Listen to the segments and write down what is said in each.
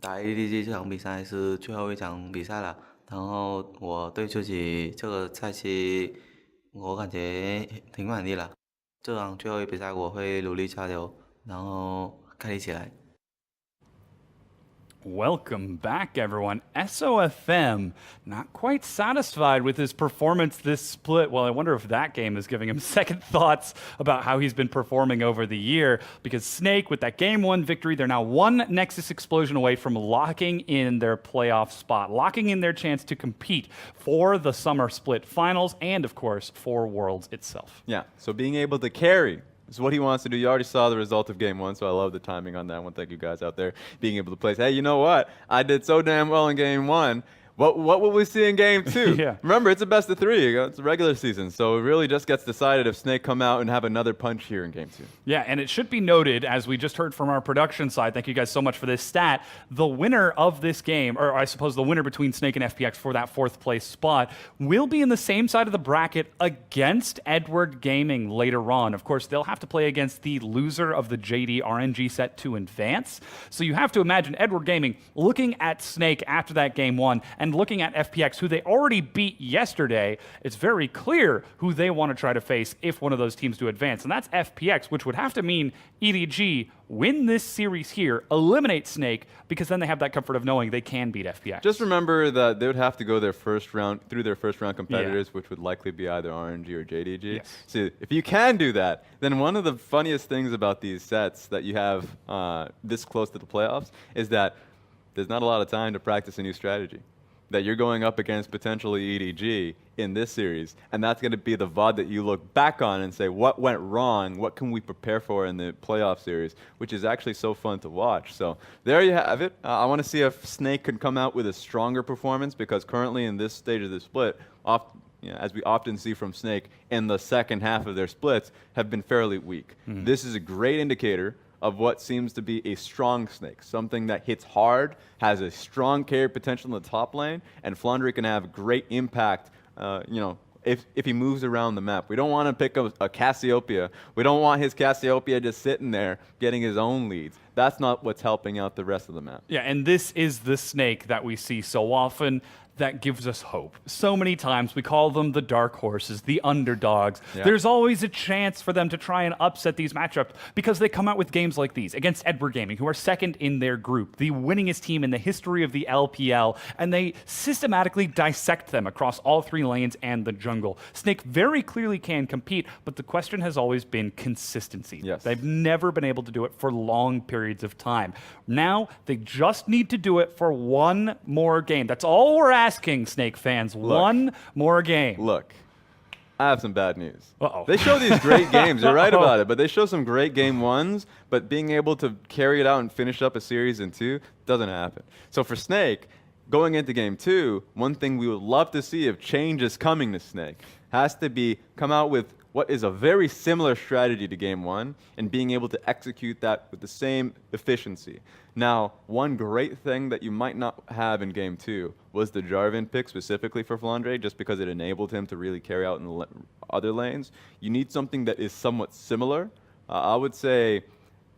打 EDG 这场比赛是最后一场比赛了，然后我对自己这个赛期，我感觉挺满意了。这场最后一比赛我会努力加油，然后开力起来。Welcome back, everyone. SOFM not quite satisfied with his performance this split. Well, I wonder if that game is giving him second thoughts about how he's been performing over the year. Because Snake, with that game one victory, they're now one Nexus explosion away from locking in their playoff spot, locking in their chance to compete for the summer split finals and, of course, for Worlds itself. Yeah, so being able to carry is what he wants to do. You already saw the result of game one, so I love the timing on that one. Thank you guys out there being able to place. Hey, you know what? I did so damn well in game one. What will we see in game two? Yeah. Remember, it's a best of three. It's a regular season, so it really just gets decided if Snake come out and have another punch here in game two. Yeah, and it should be noted, as we just heard from our production side, thank you guys so much for this stat, the winner of this game, or I suppose the winner between Snake and FPX for that fourth place spot, will be in the same side of the bracket against Edward Gaming later on. Of course, they'll have to play against the loser of the JD RNG set to advance. So you have to imagine Edward Gaming looking at Snake after that game one, and looking at FPX, who they already beat yesterday. It's very clear who they want to try to face if one of those teams do advance, and that's FPX, which would have to mean EDG win this series here, eliminate Snake, because then they have that comfort of knowing they can beat FPX. Just remember that they would have to go their first round through their first round competitors, which would likely be either RNG or JDG. Yes. So if you can do that, then one of the funniest things about these sets that you have this close to the playoffs is that there's not a lot of time to practice a new strategy. That you're going up against potentially EDG in this series, and that's going to be the VOD that you look back on and say, what went wrong? What can we prepare for in the playoff series? Which is actually so fun to watch. So there you have it. I want to see if Snake can come out with a stronger performance, because currently in this stage of the split, as we often see from Snake, in the second half of their splits, have been fairly weak. Mm-hmm. This is a great indicator of what seems to be a strong Snake, something that hits hard, has a strong carry potential in the top lane, and Flandre can have great impact, if he moves around the map. We don't want to pick a Cassiopeia. We don't want his Cassiopeia just sitting there getting his own leads. That's not what's helping out the rest of the map. Yeah, and this is the Snake that we see so often that gives us hope. So many times we call them the dark horses, the underdogs. Yeah. There's always a chance for them to try and upset these matchups because they come out with games like these against Edward Gaming, who are second in their group, the winningest team in the history of the LPL, and they systematically dissect them across all three lanes and the jungle. Snake very clearly can compete, but the question has always been consistency. Yes. They've never been able to do it for long periods of time. Now, they just need to do it for one more game. That's all we're asking, Snake fans. One more game. Look, I have some bad news. Uh-oh. They show these great games. You're right about it, but they show some great game ones, but being able to carry it out and finish up a series in two doesn't happen. So for Snake, going into game two, one thing we would love to see if change is coming to Snake has to be come out with what is a very similar strategy to game one and being able to execute that with the same efficiency. Now, one great thing that you might not have in game two was the Jarvan pick specifically for Flandre, just because it enabled him to really carry out in the other lanes. You need something that is somewhat similar. I would say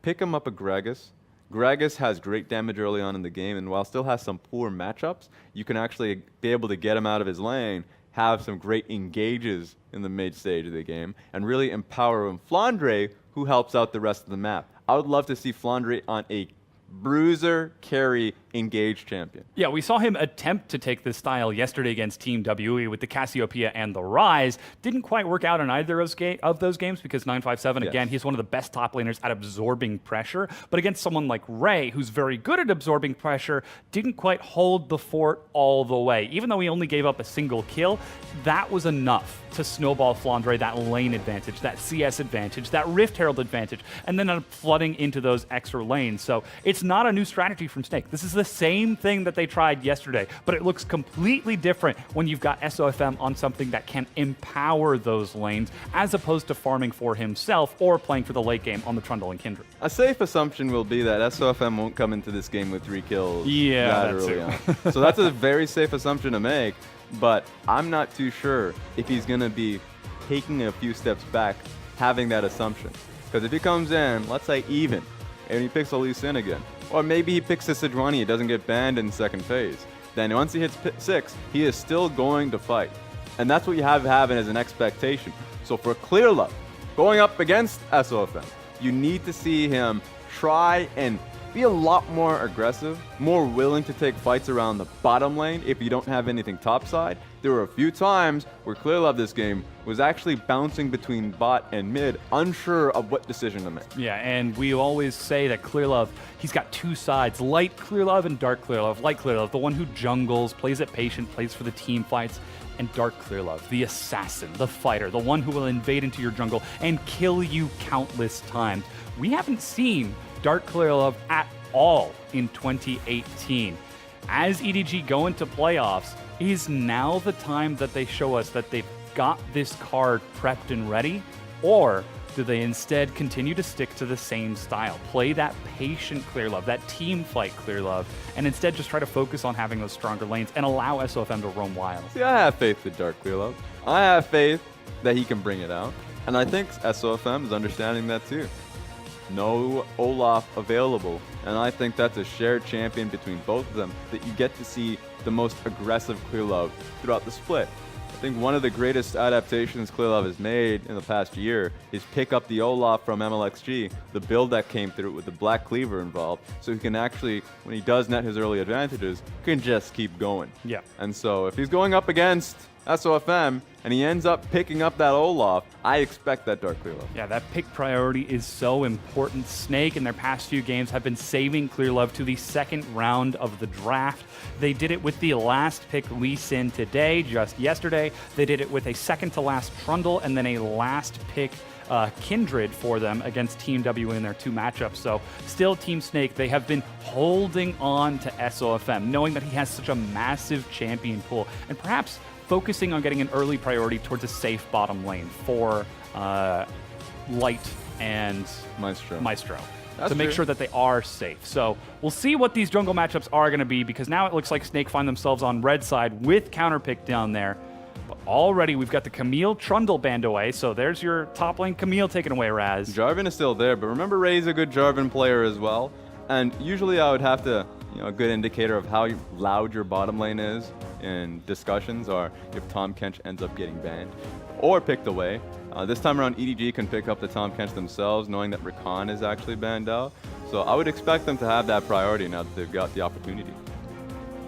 pick him up a Gragas. Gragas has great damage early on in the game, and while still has some poor matchups, you can actually be able to get him out of his lane, have some great engages in the mid stage of the game, and really empower him. Flandre, who helps out the rest of the map. I would love to see Flandre on a bruiser, carry, engage champion. Yeah, we saw him attempt to take this style yesterday against Team WE with the Cassiopeia and the Rise. Didn't quite work out in either of those games because 957, yes, again, he's one of the best top laners at absorbing pressure. But against someone like Ray, who's very good at absorbing pressure, didn't quite hold the fort all the way. Even though he only gave up a single kill, that was enough to snowball Flandre that lane advantage, that CS advantage, that Rift Herald advantage, and then flooding into those extra lanes. So it's not a new strategy from Snake. This is the same thing that they tried yesterday, but it looks completely different when you've got SOFM on something that can empower those lanes as opposed to farming for himself or playing for the late game on the Trundle and Kindred. A safe assumption will be that SOFM won't come into this game with 3 kills that early on. So that's a very safe assumption to make, but I'm not too sure if he's going to be taking a few steps back having that assumption. Because if he comes in, let's say even, and he picks a Lee Sin again, Or maybe he picks a Sejuani, he doesn't get banned in second phase. Then once he hits 6, he is still going to fight. And that's what you have having as an expectation. So for Clear Love, going up against SOFM, you need to see him try and be a lot more aggressive, more willing to take fights around the bottom lane if you don't have anything topside. There were a few times where Clear Love this game was actually bouncing between bot and mid, unsure of what decision to make. Yeah, and we always say that Clear Love, he's got two sides, light Clear Love and dark Clear Love. Light Clear Love, the one who jungles, plays it patient, plays for the team fights, and dark Clear Love, the assassin, the fighter, the one who will invade into your jungle and kill you countless times. We haven't seen dark Clear Love at all in 2018. As EDG go into playoffs, is now the time that they show us that they've got this card prepped and ready, or do they instead continue to stick to the same style, play that patient Clear Love, that team fight Clear Love, and instead just try to focus on having those stronger lanes and allow SOFM to roam wild? See, I have faith in Dark Clear Love. I have faith that he can bring it out, and I think SOFM is understanding that too. No Olaf available, and I think that's a shared champion between both of them that you get to see the most aggressive Clear Love throughout the split. I think one of the greatest adaptations Clear Love has made in the past year is pick up the Olaf from MLXG, the build that came through with the Black Cleaver involved, so he can actually, when he does net his early advantages, can just keep going. Yeah. And so if he's going up against SOFM and he ends up picking up that Olaf, I expect that Dark Clear Love. Yeah, that pick priority is so important. Snake in their past few games have been saving Clear Love to the second round of the draft. They did it with the last pick Lee Sin today, just yesterday. They did it with a second to last Trundle and then a last pick Kindred for them against Team W in their 2 matchups. So still Team Snake, they have been holding on to SOFM, knowing that he has such a massive champion pool, and perhaps focusing on getting an early priority towards a safe bottom lane for Light and Maestro. To make sure that they are safe. So we'll see what these jungle matchups are going to be, because now it looks like Snake find themselves on red side with counterpick down there. But already we've got the Camille Trundle banned away, so there's your top lane Camille taken away, Raz. Jarvan is still there, but remember Ray's a good Jarvan player as well. And usually I would have to, a good indicator of how loud your bottom lane is in discussions are if Tahm Kench ends up getting banned or picked away. This time around, EDG can pick up the Tahm Kench themselves, knowing that Rakan is actually banned out. So I would expect them to have that priority now that they've got the opportunity.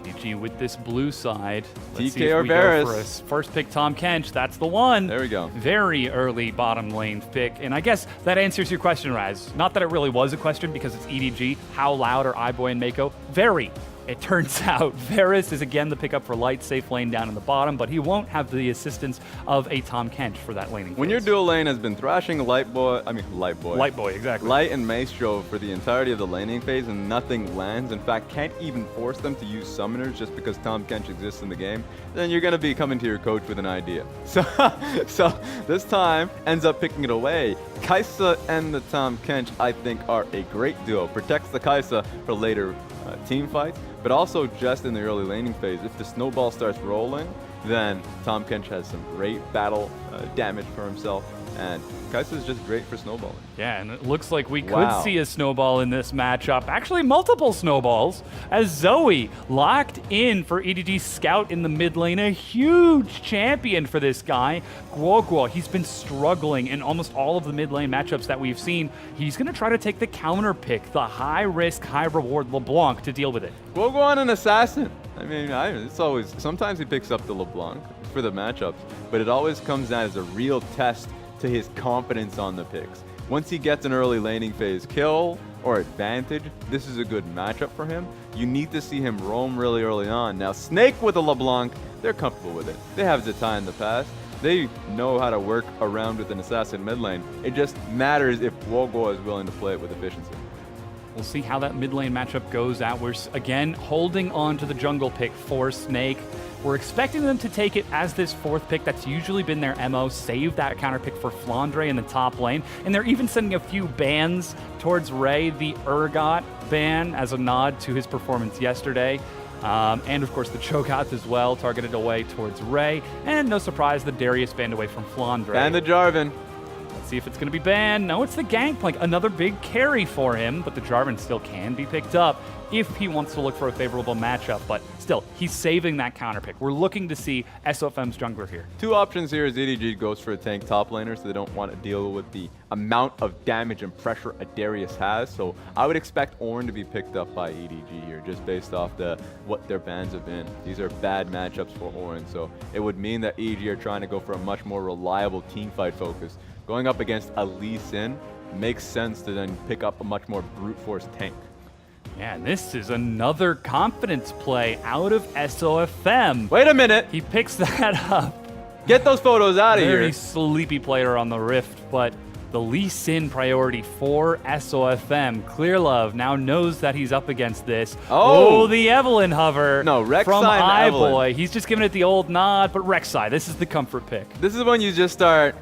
EDG with this blue side. Let's see DK if or we go Varus. for a first pick Tahm Kench. That's the one. There we go. Very early bottom lane pick. And I guess that answers your question, Raz. Not that it really was a question because it's EDG. How loud are iBoy and Mako? Very. It turns out Varus is again the pickup for Light, safe lane down in the bottom, but he won't have the assistance of a Tahm Kench for that laning When phase. your dual lane has been thrashing Light Boy, exactly. Light and Maestro for the entirety of the laning phase and nothing lands, in fact can't even force them to use summoners just because Tahm Kench exists in the game, then you're going to be coming to your coach with an idea. So this time ends up picking it away. Kai'Sa and the Tahm Kench, I think, are a great duo. Protects the Kai'Sa for later team fights, but also just in the early laning phase. If the snowball starts rolling, then Tahm Kench has some great battle damage for himself, and Kai'Sa is just great for snowballing. Yeah, and it looks like we could see a snowball in this matchup. Actually, multiple snowballs, as Zoe locked in for EDG Scout in the mid lane. A huge champion for this guy. Guoguo, he's been struggling in almost all of the mid lane matchups that we've seen. He's going to try to take the counter pick, the high risk, high reward LeBlanc to deal with it. Guoguo on an assassin. I mean, it's always, sometimes he picks up the LeBlanc for the matchups, but it always comes down as a real test to his confidence on the picks. Once he gets an early laning phase kill or advantage, this is a good matchup for him. You need to see him roam really early on. Now, Snake with a LeBlanc, they're comfortable with it. They have Zeta in the past. They know how to work around with an assassin mid lane. It just matters if Guoguo is willing to play it with efficiency. We'll see how that mid lane matchup goes out. We're, again, holding on to the jungle pick for Snake. We're expecting them to take it as this 4th pick. That's usually been their MO. Save that counter pick for Flandre in the top lane. And they're even sending a few bans towards Ray, the Urgot ban, as a nod to his performance yesterday. And of course the Cho'Gath as well, targeted away towards Ray. And no surprise, the Darius banned away from Flandre. And the Jarvan. Let's see if it's going to be banned. No, it's the Gangplank. Another big carry for him, but the Jarvan still can be picked up if he wants to look for a favorable matchup. But still, he's saving that counter pick. We're looking to see SOFM's jungler here. Two options here is EDG goes for a tank top laner, so they don't want to deal with the amount of damage and pressure a Darius has. So I would expect Ornn to be picked up by EDG here, just based off what their bans have been. These are bad matchups for Ornn, so it would mean that EDG are trying to go for a much more reliable teamfight focus. Going up against a Lee Sin makes sense to then pick up a much more brute force tank. Yeah, and this is another confidence play out of SOFM. Wait a minute! He picks that up. Get those photos out of here! Very sleepy player on the Rift, but the Lee Sin priority for SOFM. Clearlove now knows that he's up against this. Oh, the Evelyn hover from iBoy. He's just giving it the old nod, but Rek'Sai, this is the comfort pick. This is when you just start,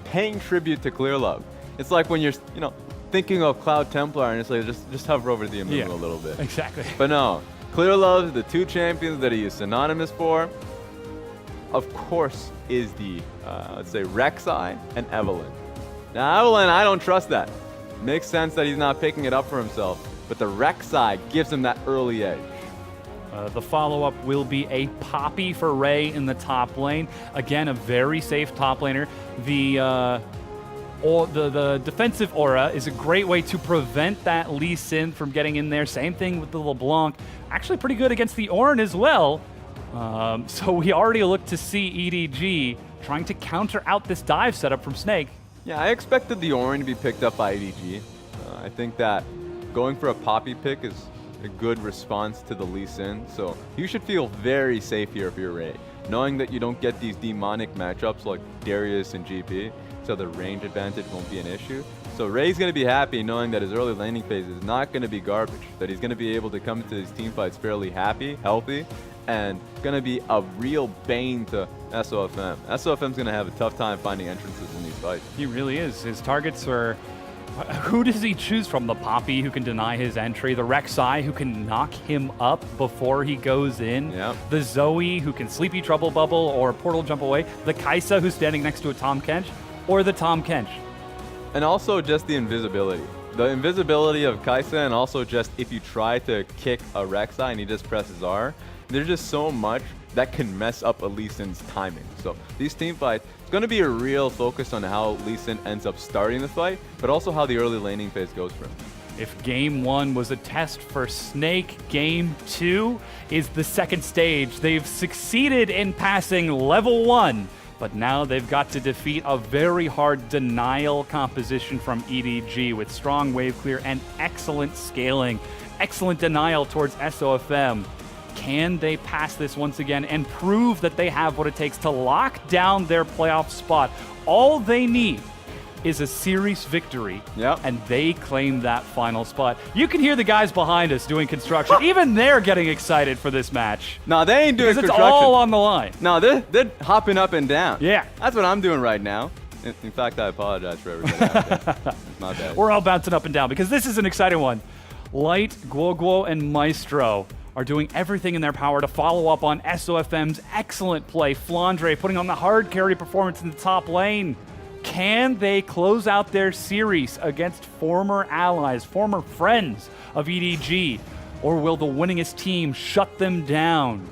paying tribute to Clearlove. It's like when you're, thinking of Cloud Templar and it's like just hover over the Amumu a little bit. Exactly. But no, Clearlove, the two champions that he is synonymous for, of course, is the, let's say, Rek'Sai and Evelyn. Now, Evelyn, I don't trust that. Makes sense that he's not picking it up for himself, but the Rek'Sai gives him that early edge. The follow-up will be a Poppy for Ray in the top lane. Again, a very safe top laner. The defensive aura is a great way to prevent that Lee Sin from getting in there. Same thing with the LeBlanc. Actually pretty good against the Ornn as well. So we already look to see EDG trying to counter out this dive setup from Snake. Yeah, I expected the Ornn to be picked up by EDG. I think that going for a Poppy pick is a good response to the Lee Sin. So you should feel very safe here if you're Ray, knowing that you don't get these demonic matchups like Darius and GP. So the range advantage won't be an issue. So Ray's going to be happy knowing that his early laning phase is not going to be garbage, that he's going to be able to come into these team fights fairly happy, healthy, and going to be a real bane to SOFM. SOFM's going to have a tough time finding entrances in these fights. He really is. His targets are... Who does he choose from? The Poppy, who can deny his entry. The Rek'Sai, who can knock him up before he goes in. Yep. The Zoe, who can Sleepy Trouble Bubble or Portal Jump away. The Kaisa, who's standing next to a Tahm Kench. Or the Tahm Kench. And also just the invisibility. The invisibility of Kaisa, and also just if you try to kick a Rek'Sai and he just presses R, there's just so much that can mess up a Lee Sin's timing. So these team fights, it's going to be a real focus on how Lee Sin ends up starting the fight, but also how the early laning phase goes for him. If Game 1 was a test for Snake, Game 2 is the second stage. They've succeeded in passing level 1. But now they've got to defeat a very hard denial composition from EDG with strong wave clear and excellent scaling. Excellent denial towards SOFM. Can they pass this once again and prove that they have what it takes to lock down their playoff spot? All they need is a series victory, and they claim that final spot. You can hear the guys behind us doing construction. Even they're getting excited for this match. No, they ain't doing construction. It's all on the line. No, they're hopping up and down. Yeah. That's what I'm doing right now. In fact, I apologize for everybody out there. It's my bad. We're all bouncing up and down because this is an exciting one. Light, Guoguo, and Maestro are doing everything in their power to follow up on SOFM's excellent play. Flandre putting on the hard carry performance in the top lane. Can they close out their series against former allies, former friends of EDG? Or will the winningest team shut them down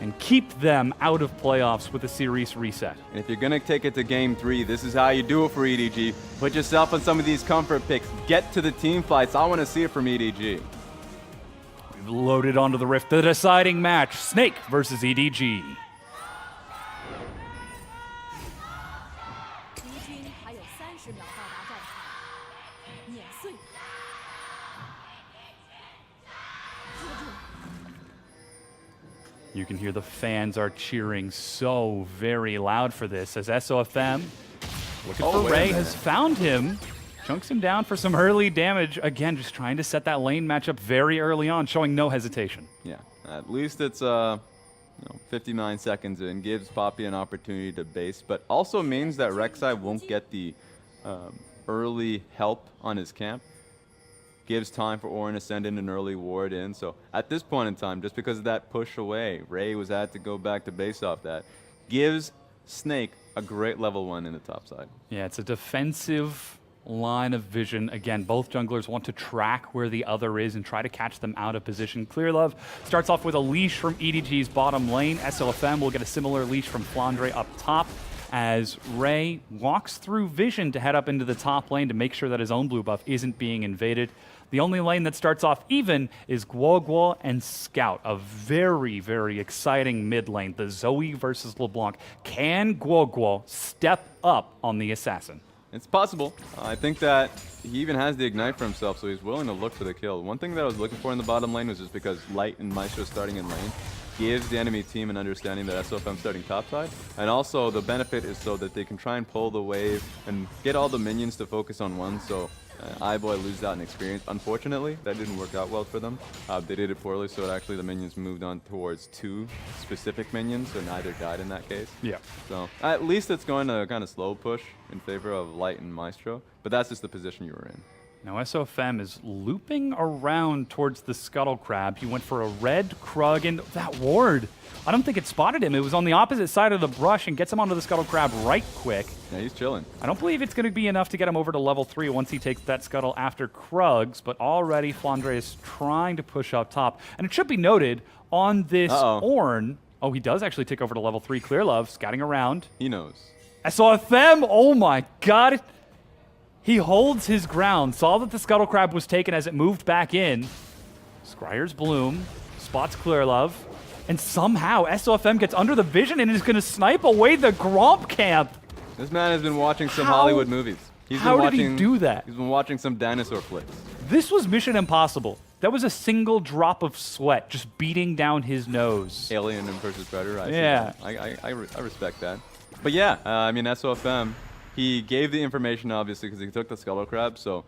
and keep them out of playoffs with a series reset? And if you're going to take it to Game 3, this is how you do it for EDG. Put yourself on some of these comfort picks. Get to the team fights. I want to see it from EDG. We've loaded onto the Rift, the deciding match, Snake versus EDG. You can hear the fans are cheering so very loud for this as SOFM, looking for Ray, has found him, chunks him down for some early damage. Again, just trying to set that lane matchup very early on, showing no hesitation. Yeah, at least it's 59 seconds in, gives Poppy an opportunity to base, but also means that Rek'Sai won't get the early help on his camp. Gives time for Ornn to send in an early ward in. So at this point in time, just because of that push away, Ray had to go back to base off that. Gives Snake, a great level 1 in the top side. Yeah, it's a defensive line of vision. Again, both junglers want to track where the other is and try to catch them out of position. Clearlove starts off with a leash from EDG's bottom lane. SOFM will get a similar leash from Flandre up top as Ray walks through vision to head up into the top lane to make sure that his own blue buff isn't being invaded. The only lane that starts off even is Guo and Scout, a very, very exciting mid lane. The Zoe versus LeBlanc. Can Guo step up on the assassin? It's possible. I think that he even has the ignite for himself, so he's willing to look for the kill. One thing that I was looking for in the bottom lane was just because Light and Maestro starting in lane gives the enemy team an understanding that SOFM starting topside. And also the benefit is so that they can try and pull the wave and get all the minions to focus on one, so iBoy loses out in experience. Unfortunately, that didn't work out well for them. They did it poorly, so actually the minions moved on towards 2 specific minions, and neither died in that case. Yeah. So at least it's going to kind of slow push in favor of Light and Maestro, but that's just the position you were in. Now SOFM is looping around towards the Scuttle Crab. He went for a red Krug, and that ward, I don't think it spotted him. It was on the opposite side of the brush and gets him onto the Scuttle Crab right quick. Yeah, he's chilling. I don't believe it's going to be enough to get him over to level 3 once he takes that Scuttle after Krugs, but already Flandre is trying to push up top. And it should be noted, on this Ornn, oh, he does actually take over to level 3. Clearlove, scouting around. He knows. SOFM, oh my god. He holds his ground, saw that the Scuttle Crab was taken as it moved back in. Scryer's Bloom, spots Clearlove, and somehow SOFM gets under the vision and is going to snipe away the Gromp camp. This man has been watching some Hollywood movies. How did he do that? He's been watching some dinosaur flicks. This was Mission Impossible. That was a single drop of sweat just beating down his nose. Alien versus Predator. Yeah. I respect that. But yeah, I mean, SOFM, he gave the information, obviously, because he took the Scuttle Crab, so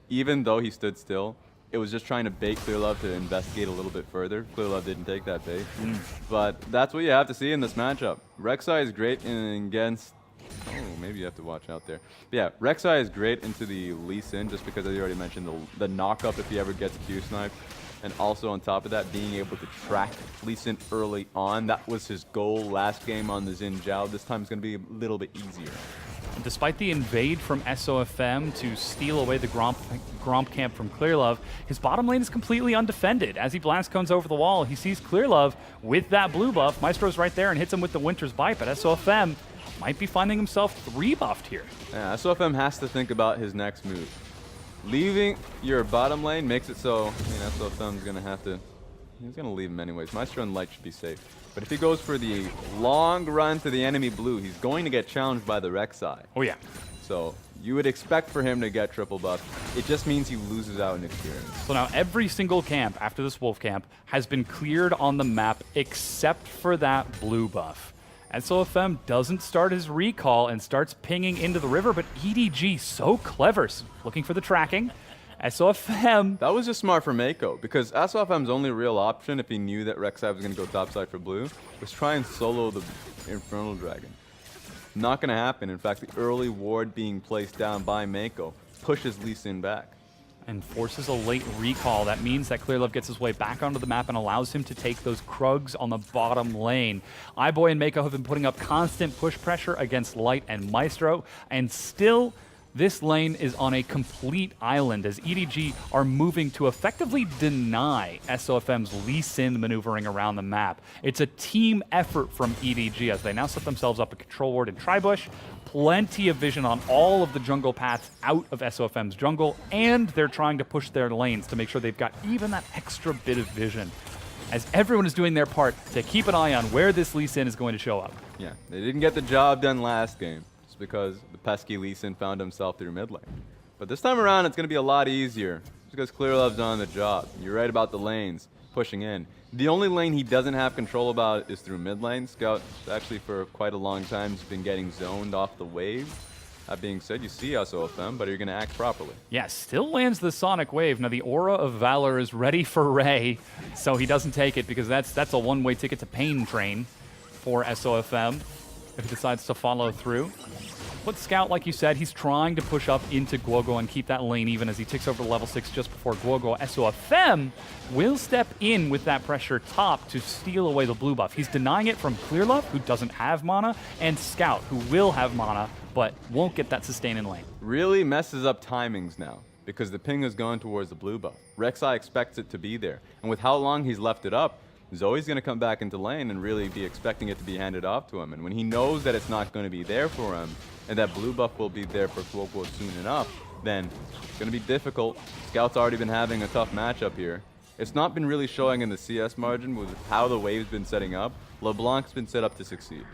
even though he stood still, it was just trying to bait Clearlove to investigate a little bit further. Clearlove didn't take that bait. But that's what you have to see in this matchup. Rek'Sai is great against... Oh, maybe you have to watch out there. But yeah, Rek'Sai is great into the Lee Sin, just because, as you already mentioned, the knock-up if he ever gets Q-sniped. And also on top of that, being able to track Lee Sin early on. That was his goal last game on the Xin Zhao. This time it's going to be a little bit easier. And despite the invade from SOFM to steal away the Gromp camp from Clearlove, his bottom lane is completely undefended. As he blast cones over the wall, he sees Clearlove with that blue buff. Maestro's right there and hits him with the Winter's Bite, but SOFM might be finding himself 3-buffed here. Yeah, SOFM has to think about his next move. Leaving your bottom lane makes it so, SOFM's going to have to... He's going to leave him anyways. Maestro and Light should be safe. But if he goes for the long run to the enemy blue, he's going to get challenged by the Rek'Sai. Oh, yeah. So you would expect for him to get triple buff. It just means he loses out in experience. So now every single camp after this wolf camp has been cleared on the map except for that blue buff. SOFM doesn't start his recall and starts pinging into the river, but EDG, so clever, looking for the tracking. SOFM. That was just smart for Mako, because SOFM's only real option, if he knew that Rek'Sai was going to go topside for blue, was try and solo the Infernal Dragon. Not going to happen. In fact, the early ward being placed down by Mako pushes Lee Sin back. And forces a late recall. That means that Clearlove gets his way back onto the map and allows him to take those Krugs on the bottom lane. iBoy and Mako have been putting up constant push pressure against Light and Maestro, and still this lane is on a complete island as EDG are moving to effectively deny SOFM's Lee Sin maneuvering around the map. It's a team effort from EDG as they now set themselves up a control ward in Tribush. Plenty of vision on all of the jungle paths out of SOFM's jungle, and they're trying to push their lanes to make sure they've got even that extra bit of vision, as everyone is doing their part to keep an eye on where this Lee Sin is going to show up. Yeah, they didn't get the job done last game. It's because the pesky Lee Sin found himself through mid lane. But this time around, it's going to be a lot easier, because Clearlove's on the job. You're right about the lanes pushing in. The only lane he doesn't have control about is through mid lane. Scout, actually for quite a long time, has been getting zoned off the wave. That being said, you see SOFM, but you're going to act properly. Yeah, still lands the Sonic Wave. Now the Aura of Valor is ready for Ray, so he doesn't take it because that's a one-way ticket to Pain Train for SOFM if he decides to follow through. But Scout, like you said, he's trying to push up into Guoguo and keep that lane even as he ticks over to level 6 just before Guoguo. SOFM will step in with that pressure top to steal away the blue buff. He's denying it from Clearlove, who doesn't have mana, and Scout, who will have mana, but won't get that sustain in lane. Really messes up timings now, because the ping is going towards the blue buff. Rek'Sai expects it to be there, and with how long he's left it up, Zoe's going to come back into lane and really be expecting it to be handed off to him. And when he knows that it's not going to be there for him, and that blue buff will be there for Guoguo soon enough, then it's going to be difficult. Scout's already been having a tough matchup here. It's not been really showing in the CS margin with how the wave's been setting up. LeBlanc's been set up to succeed.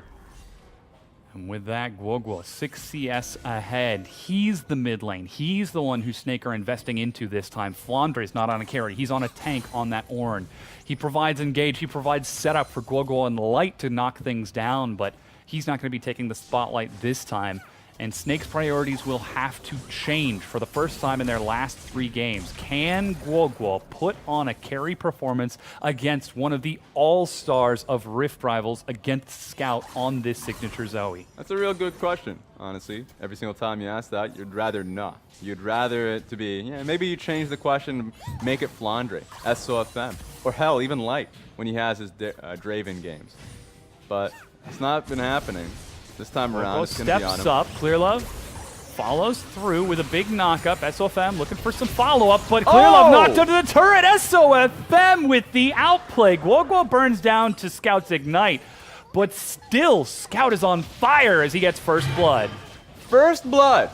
And with that, Guoguo, 6 CS ahead. He's the mid lane. He's the one who Snake are investing into this time. Flandre's not on a carry. He's on a tank on that Ornn. He provides engage. He provides setup for Guoguo and Light to knock things down, but he's not going to be taking the spotlight this time. And Snake's priorities will have to change for the first time in their last 3 games. Can Guoguo put on a carry performance against one of the all-stars of Rift Rivals against Scout on this signature Zoe? That's a real good question, honestly. Every single time you ask that, you'd rather not. You'd rather it to be, yeah, maybe you change the question, make it Flandre, SOFM, or hell, even Light when he has his Draven games. But it's not been happening. This time around, it's going to be on him. Steps up, Clearlove follows through with a big knock-up. SOFM looking for some follow-up, but Clearlove knocked under the turret. SOFM with the outplay. Guoguo burns down to Scout's Ignite, but still, Scout is on fire as he gets first blood. First blood!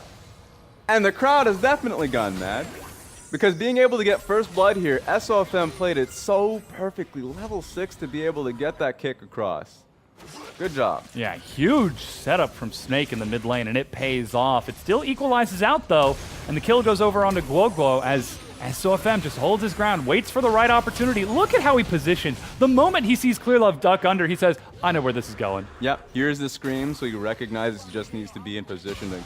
And the crowd has definitely gone mad. Because being able to get first blood here, SOFM played it so perfectly. Level 6 to be able to get that kick across. Good job. Yeah, huge setup from Snake in the mid lane, and it pays off. It still equalizes out, though, and the kill goes over onto Guoguo as SOFM just holds his ground, waits for the right opportunity. Look at how he positioned. The moment he sees Clearlove duck under, he says, I know where this is going. Yep, here's the scream, so you recognize he just needs to be in position to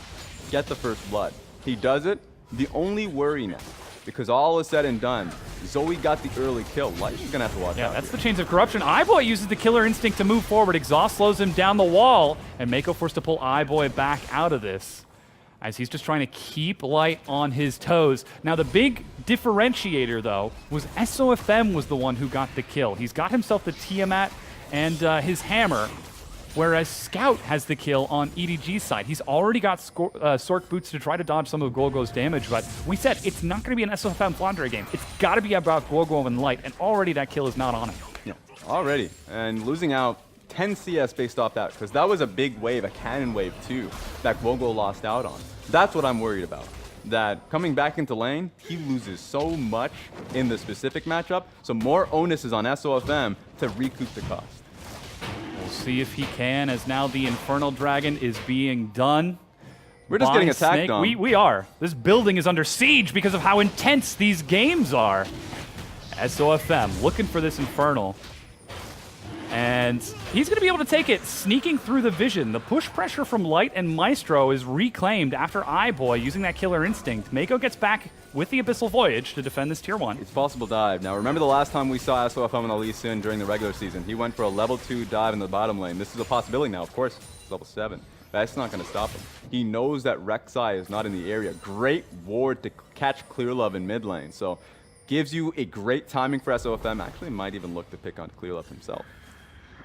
get the first blood. He does it. The only worry now, because all is said and done, Zoe got the early kill. Light's gonna have to watch out. Yeah, that's the Chains of Corruption. Eyeboy uses the killer instinct to move forward. Exhaust slows him down the wall, and Mako forced to pull Eyeboy back out of this, as he's just trying to keep Light on his toes. Now, the big differentiator, though, was SOFM was the one who got the kill. He's got himself the Tiamat and his hammer, whereas Scout has the kill on EDG's side. He's already got Sork boots to try to dodge some of Guoguo's damage, but we said it's not going to be an SOFM Flandre game. It's got to be about Guoguo and Light, and already that kill is not on him. Yeah, already. And losing out 10 CS based off that, because that was a big wave, a cannon wave too, that Guoguo lost out on. That's what I'm worried about. That coming back into lane, he loses so much in the specific matchup, so more onus is on SOFM to recoup the cost. We'll see if he can, as now the Infernal Dragon is being done. We're just getting attacked on. We are. This building is under siege because of how intense these games are. SOFM looking for this Infernal. And he's going to be able to take it, sneaking through the vision. The push pressure from Light and Maestro is reclaimed after Eyeboy using that killer instinct. Mako gets back with the Abyssal Voyage to defend this tier 1. It's possible dive. Now, remember the last time we saw SOFM on the Lee Sin during the regular season? He went for a level 2 dive in the bottom lane. This is a possibility now, of course. It's level 7. That's not going to stop him. He knows that Rek'Sai is not in the area. Great ward to catch Clearlove in mid lane. So, gives you a great timing for SOFM. Actually, might even look to pick on Clearlove himself.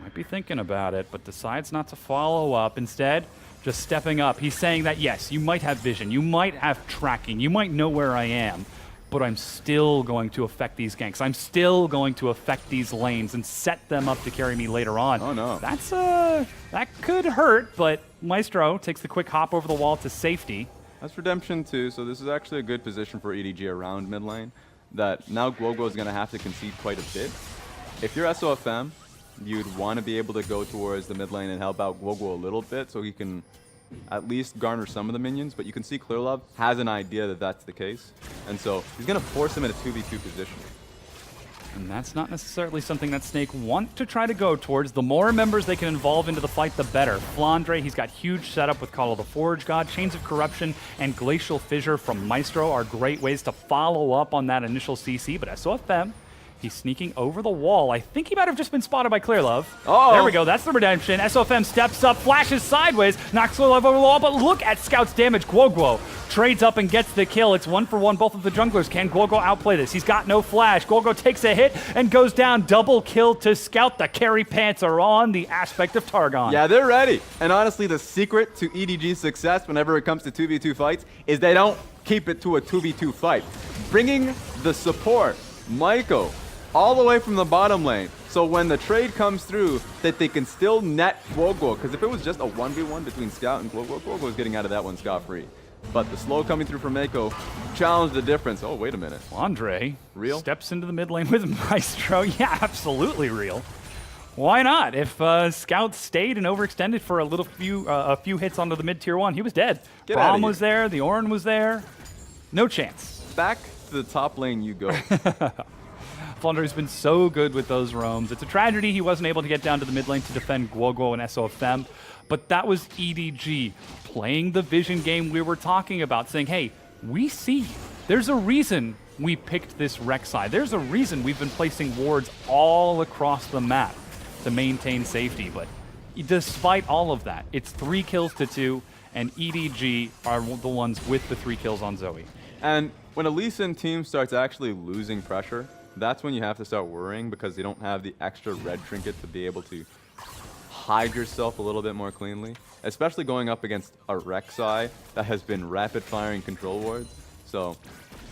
Might be thinking about it, but decides not to follow up. Instead, just stepping up. He's saying that, yes, you might have vision, you might have tracking, you might know where I am, but I'm still going to affect these ganks. I'm still going to affect these lanes and set them up to carry me later on. Oh, no. That's, that could hurt, but Maestro takes the quick hop over the wall to safety. That's Redemption too, so this is actually a good position for EDG around mid lane, that now Guoguo is going to have to concede quite a bit. If you're SOFM, you'd want to be able to go towards the mid lane and help out Guoguo a little bit so he can at least garner some of the minions, but you can see Clearlove has an idea that that's the case, and so he's going to force him in a 2v2 position. And that's not necessarily something that Snake want to try to go towards. The more members they can involve into the fight, the better. Flandre, he's got huge setup with Call of the Forge God, Chains of Corruption, and Glacial Fissure from Maestro are great ways to follow up on that initial CC, but SOFM, He's sneaking over the wall. I think he might have just been spotted by Clearlove. Oh. There we go. That's the redemption. SOFM steps up, flashes sideways, knocks Clearlove over the wall, but look at Scout's damage. Guoguo trades up and gets the kill. It's 1-for-1, both of the junglers. Can Guoguo outplay this? He's got no flash. Guoguo takes a hit and goes down. Double kill to Scout. The carry pants are on. The aspect of Targon. Yeah, they're ready. And honestly, the secret to EDG's success whenever it comes to 2v2 fights is they don't keep it to a 2v2 fight. Bringing the support, Maiko, all the way from the bottom lane, so when the trade comes through, that they can still net Guoguo, because if it was just a 1v1 between Scout and Guoguo, Guoguo was getting out of that one scot-free. But the slow coming through from Maiko challenged the difference. Oh, wait a minute. Andre Real? steps into the mid lane with Maestro. Yeah, absolutely real. Why not? If Scout stayed and overextended for a few hits onto the mid tier 1, he was dead. Get outta Braum here. was there, the Orin was there. No chance. Back to the top lane you go. Flandre's been so good with those roams. It's a tragedy he wasn't able to get down to the mid lane to defend Guoguo and SOFM, but that was EDG playing the vision game we were talking about, saying, hey, we see you. There's a reason we picked this Rek'Sai. There's a reason we've been placing wards all across the map to maintain safety, but despite all of that, it's 3 kills to 2, and EDG are the ones with the 3 kills on Zoe. And when a Lee Sin team starts actually losing pressure, that's when you have to start worrying, because you don't have the extra red trinket to be able to hide yourself a little bit more cleanly, especially going up against a Rek'Sai that has been rapid firing control wards. So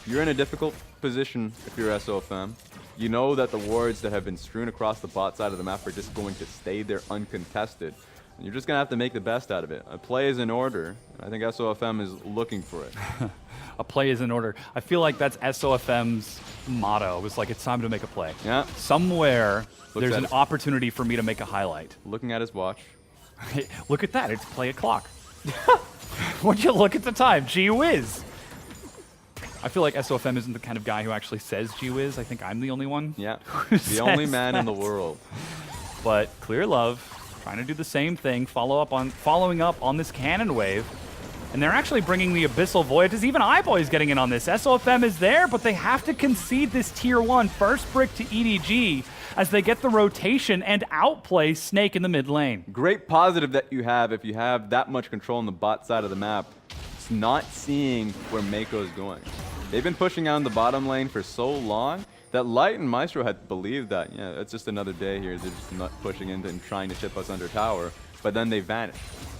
you're in a difficult position if you're SOFM. You know that the wards that have been strewn across the bot side of the map are just going to stay there uncontested. And you're just going to have to make the best out of it. A play is in order. I think SOFM is looking for it. A play is in order. I feel like that's SOFM's motto. It's like, it's time to make a play. Yeah. Somewhere, there's an it. opportunity for me to make a highlight. Looking at his watch. Look at that. It's play o'clock. Would you look at the time? Gee whiz. I feel like SOFM isn't the kind of guy who actually says gee whiz. I think I'm the only one. Yeah. who The only says man in the that. world. But Clearlove trying to do the same thing, following up on this cannon wave. And they're actually bringing the Abyssal Voyages. Even iBoy's getting in on this. SOFM is there, but they have to concede this tier 1 first brick to EDG as they get the rotation and outplay Snake in the mid lane. Great positive that you have if you have that much control on the bot side of the map. It's not seeing where Mako is going. They've been pushing out in the bottom lane for so long that Light and Maestro had believed that, yeah, it's just another day here. They're just not pushing into and trying to ship us under tower. But then they vanished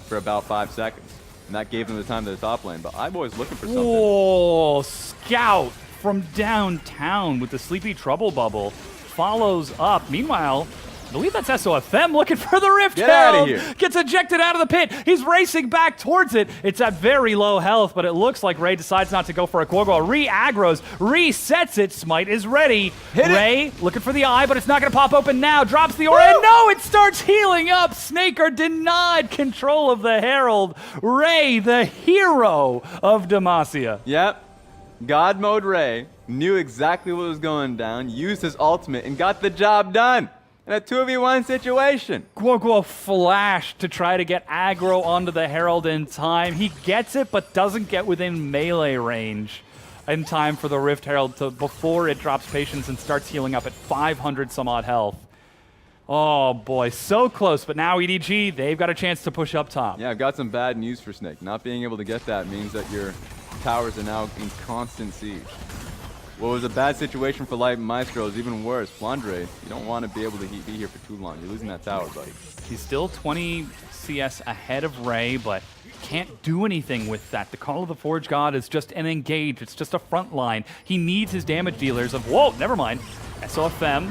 for about 5 seconds. And that gave them the time to the top lane. But iBoy's looking for something. Whoa, Scout from downtown with the Sleepy Trouble Bubble follows up. Meanwhile, I believe that's SOFM looking for the Rift Get outta Herald. here. Gets ejected out of the pit. He's racing back towards it. It's at very low health, but it looks like Ray decides not to go for a Guoguo. Re-aggros, resets it. Smite is ready. Ray looking for the eye, but it's not going to pop open now. Drops the aura, and no, it starts healing up. Snake are denied control of the Herald. Ray, the hero of Demacia. Yep. God mode Ray knew exactly what was going down, used his ultimate, and got the job done. In a 2v1 situation. Guoguo flashed to try to get aggro onto the Herald in time. He gets it, but doesn't get within melee range in time for the Rift Herald before it drops patience and starts healing up at 500 some odd health. Oh boy, so close, but now EDG, they've got a chance to push up top. Yeah, I've got some bad news for Snake. Not being able to get that means that your towers are now in constant siege. What was a bad situation for Light and Maestro is even worse. Flandre, you don't want to be able to be here for too long. You're losing that tower, buddy. He's still 20 CS ahead of Ray, but can't do anything with that. The Call of the Forge God is just an engage. It's just a front line. He needs his damage dealers of, whoa, never mind. SOFM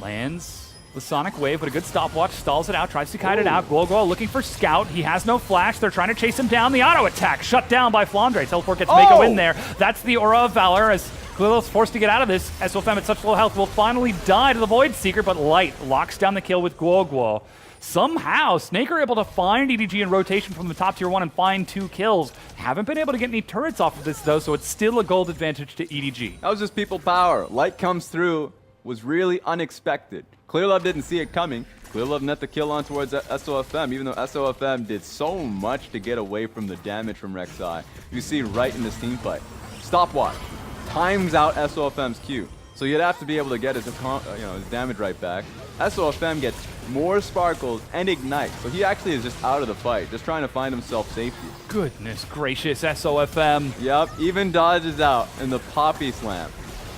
lands the Sonic Wave, but a good stopwatch, stalls it out, tries to kite it out. Guoguo looking for Scout. He has no flash. They're trying to chase him down. The auto attack shut down by Flandre. Teleport gets Mako in there. That's the Aura of Valor as Clearlove's forced to get out of this. SOFM at such low health will finally die to the Void Seeker, but Light locks down the kill with Guoguo. Somehow, Snake are able to find EDG in rotation from the top tier 1 and find 2 kills. Haven't been able to get any turrets off of this, though, so it's still a gold advantage to EDG. That was just people power. Light comes through, was really unexpected. Clearlove didn't see it coming. Clearlove net the kill on towards SOFM, even though SOFM did so much to get away from the damage from Rek'Sai. You see right in this team fight. Stopwatch times out SOFM's Q. So you'd have to be able to get his, his damage right back. SOFM gets more sparkles and ignite, so he actually is just out of the fight, just trying to find himself safety. Goodness gracious, SOFM. Yep, even dodges out in the Poppy Slam.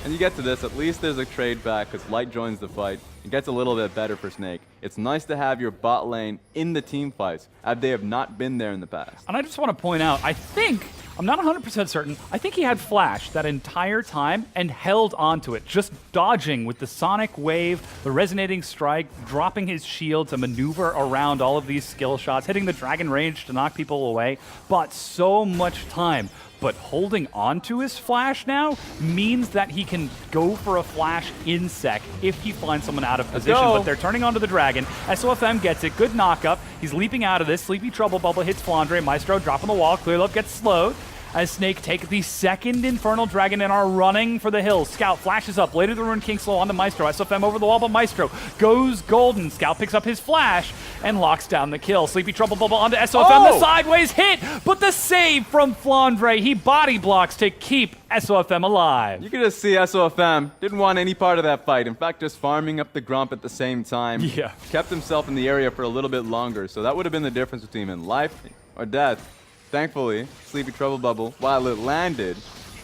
And you get to this, at least there's a trade back because Light joins the fight. It gets a little bit better for Snake. It's nice to have your bot lane in the team fights, as they have not been there in the past. And I just want to point out, I'm not 100% certain, I think he had Flash that entire time and held onto it, just dodging with the Sonic Wave, the Resonating Strike, dropping his shield to maneuver around all of these skill shots, hitting the Dragon Rage to knock people away, bought so much time. But holding on to his Flash now means that he can go for a Flash in sec if he finds someone out of position. But they're turning onto the Dragon. SOFM gets it. Good knock-up. He's leaping out of this. Sleepy Trouble Bubble hits Flandre. Maestro dropping the wall. Clearlove gets slowed as Snake take the second Infernal Dragon and are running for the hills. Scout flashes up. Later the Ruined King slow onto Maestro. SOFM over the wall, but Maestro goes golden. Scout picks up his Flash and locks down the kill. Sleepy Trouble Bubble onto SOFM. The sideways hit, but the save from Flandre. He body blocks to keep SOFM alive. You can just see SOFM didn't want any part of that fight. In fact, just farming up the Grump at the same time. Yeah. Kept himself in the area for a little bit longer. So that would have been the difference between him in life or death. Thankfully, Sleepy Trouble Bubble, while it landed,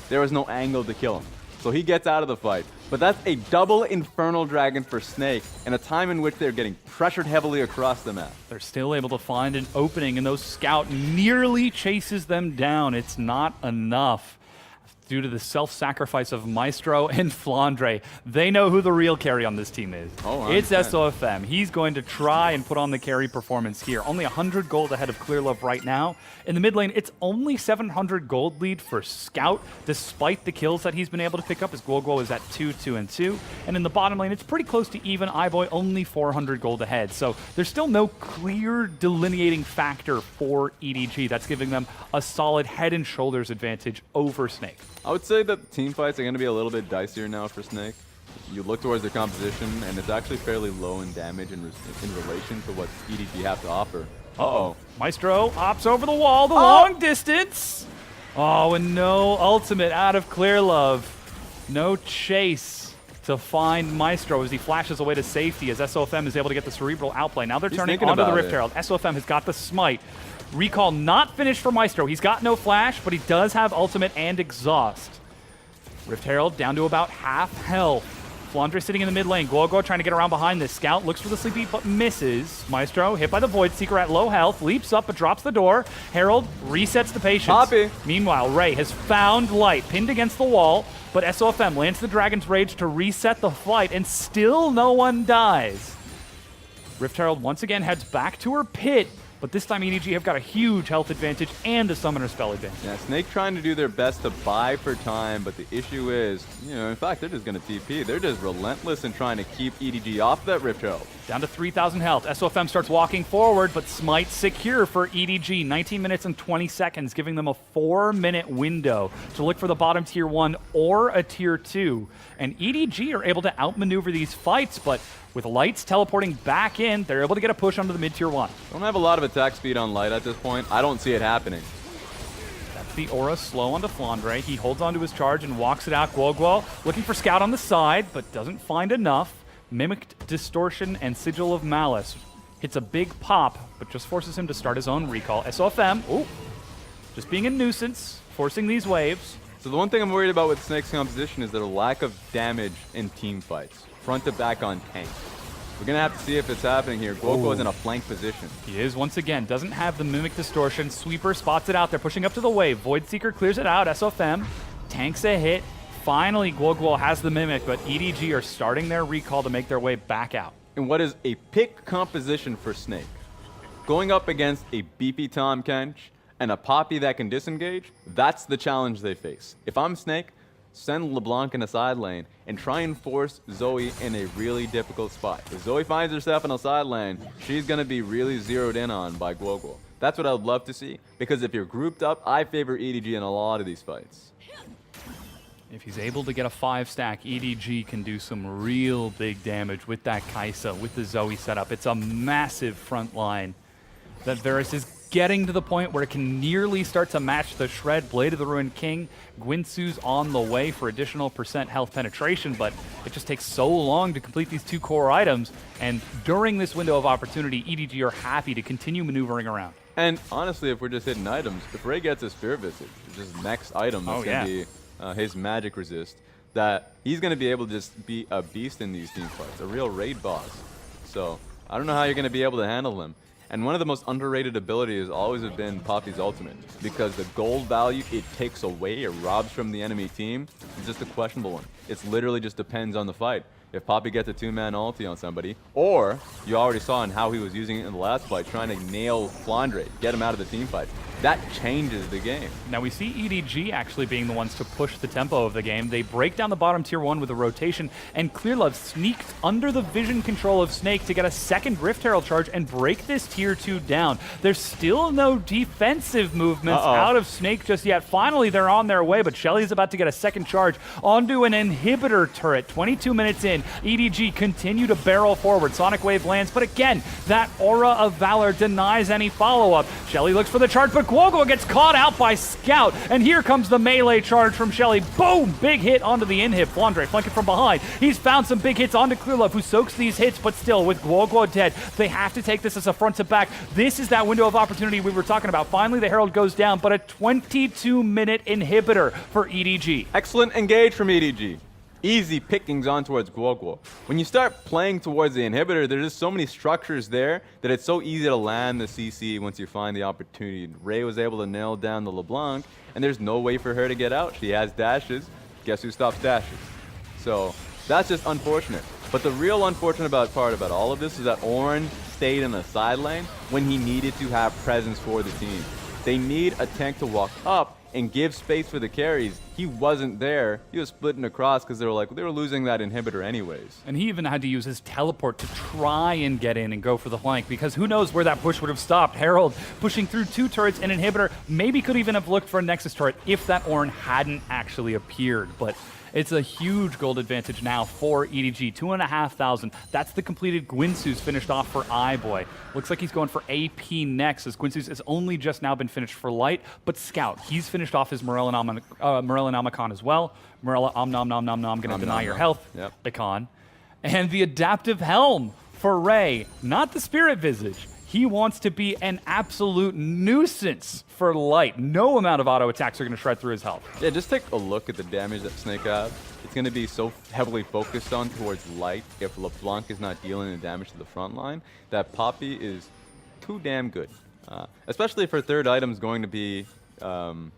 there was no angle to kill him. So he gets out of the fight. But that's a double Infernal Dragon for Snake in a time in which they're getting pressured heavily across the map. They're still able to find an opening, and those Scout nearly chases them down. It's not enough. Due to the self-sacrifice of Maestro and Flandre, they know who the real carry on this team is. It's SOFM. He's going to try and put on the carry performance here. Only 100 gold ahead of Clearlove right now. In the mid lane, it's only 700 gold lead for Scout, despite the kills that he's been able to pick up, as Guoguo is at 2, 2, and 2. And in the bottom lane, it's pretty close to even. iBoy only 400 gold ahead. So there's still no clear delineating factor for EDG. That's giving them a solid head and shoulders advantage over Snake. I would say that team fights are going to be a little bit dicier now for Snake. You look towards their composition, and it's actually fairly low in damage in relation to what EDG have to offer. Uh-oh. Maestro hops over the wall, the long distance. Oh, and no ultimate out of Clearlove. No chase to find Maestro as he flashes away to safety as SOFM is able to get the Cerebral outplay. Now they're turning onto the Rift Herald. SOFM has got the smite. Recall not finished for Maestro. He's got no flash, but he does have ultimate and exhaust. Rift Herald down to about half health. Flandre sitting in the mid lane. Guoguo trying to get around behind this. Scout looks for the Sleepy, but misses. Maestro hit by the Void Seeker at low health. Leaps up, but drops the door. Herald resets the patience. Poppy. Meanwhile, Ray has found Light, pinned against the wall, but SOFM lands the Dragon's Rage to reset the fight, and still no one dies. Rift Herald once again heads back to her pit, but this time EDG have got a huge health advantage and a summoner spell advantage. Yeah, Snake trying to do their best to buy for time, but the issue is, in fact, they're just going to TP. They're just relentless in trying to keep EDG off that Rift Herald. Down to 3,000 health. SOFM starts walking forward, but Smite secure for EDG. 19 minutes and 20 seconds, giving them a 4-minute window to look for the bottom tier 1 or a tier 2. And EDG are able to outmaneuver these fights, but with Lights teleporting back in, they're able to get a push onto the mid tier 1. Don't have a lot of attack speed on Light at this point. I don't see it happening. That's the aura slow onto Flandre. He holds onto his charge and walks it out. Guoguo looking for Scout on the side, but doesn't find enough. Mimicked Distortion and Sigil of Malice. Hits a big pop, but just forces him to start his own recall. SOFM, just being a nuisance, forcing these waves. So the one thing I'm worried about with Snake's composition is their lack of damage in team fights. Front to back on tank. We're going to have to see if it's happening here. Guoguo is in a flank position. He is once again. Doesn't have the Mimic Distortion. Sweeper spots it out. They're pushing up to the wave. Void Seeker clears it out. SOFM tanks a hit. Finally, Guoguo has the Mimic, but EDG are starting their recall to make their way back out. And what is a pick composition for Snake? Going up against a beefy Tahm Kench and a Poppy that can disengage, that's the challenge they face. If I'm Snake, send LeBlanc in a side lane and try and force Zoe in a really difficult spot. If Zoe finds herself in a side lane, she's going to be really zeroed in on by Guoguo. That's what I would love to see, because if you're grouped up, I favor EDG in a lot of these fights. If he's able to get a 5-stack, EDG can do some real big damage with that Kai'Sa, with the Zoe setup. It's a massive front line that Varus is getting to the point where it can nearly start to match the Shred. Blade of the Ruined King. Gwinsu's on the way for additional % health penetration, but it just takes so long to complete these 2 core items. And during this window of opportunity, EDG are happy to continue maneuvering around. And honestly, if we're just hitting items, if Ray gets a Spirit Visage, which is his next item, that's going to be his magic resist, that he's going to be able to just be a beast in these team fights, a real raid boss. So I don't know how you're going to be able to handle him. And one of the most underrated abilities has always have been Poppy's ultimate, because the gold value it takes away, it robs from the enemy team, is just a questionable one. It literally just depends on the fight. If Poppy gets a 2-man ulti on somebody, or you already saw in how he was using it in the last fight, trying to nail Flandre, get him out of the team fight, that changes the game. Now we see EDG actually being the ones to push the tempo of the game. They break down the bottom tier 1 with a rotation, and Clearlove sneaked under the vision control of Snake to get a second Rift Herald charge and break this tier 2 down. There's still no defensive movements out of Snake just yet. Finally, they're on their way, but Shelly's about to get a second charge onto an inhibitor turret. 22 minutes in, EDG continue to barrel forward. Sonic Wave lands, but again, that Aura of Valor denies any follow-up. Shelly looks for the charge, but Guoguo gets caught out by Scout, and here comes the melee charge from Shelly. Boom! Big hit onto the inhib. Flandre flanking from behind. He's found some big hits onto Clearlove, who soaks these hits, but still, with Guoguo dead, they have to take this as a front to back. This is that window of opportunity we were talking about. Finally, the Herald goes down, but a 22-minute inhibitor for EDG. Excellent engage from EDG. Easy pickings on towards Guoguo. When you start playing towards the inhibitor, there's just so many structures there that it's so easy to land the CC once you find the opportunity. Ray was able to nail down the LeBlanc, and there's no way for her to get out. She has dashes. Guess who stops dashes? So that's just unfortunate. But the real unfortunate part about all of this is that Orin stayed in the side lane when he needed to have presence for the team. They need a tank to walk up and give space for the carries. He wasn't there. He was splitting across because they were losing that inhibitor anyways. And he even had to use his teleport to try and get in and go for the flank, because who knows where that push would have stopped. Herald pushing through 2 turrets and inhibitor, maybe could even have looked for a Nexus turret if that Ornn hadn't actually appeared. But it's a huge gold advantage now for EDG, 2,500. That's the completed Gwinsu's finished off for iBoy. Looks like he's going for AP next, as Gwinsu's has only just now been finished for Light, but Scout, he's finished off his Morellonomicon as well. Morella, nom, gonna deny your health, Icon. And the Adaptive Helm for Ray, not the Spirit Visage. He wants to be an absolute nuisance for Light. No amount of auto attacks are going to shred through his health. Yeah, just take a look at the damage that Snake has. It's going to be so heavily focused on towards Light if LeBlanc is not dealing the damage to the front line that Poppy is too damn good. Especially for third items going to be Gargoyle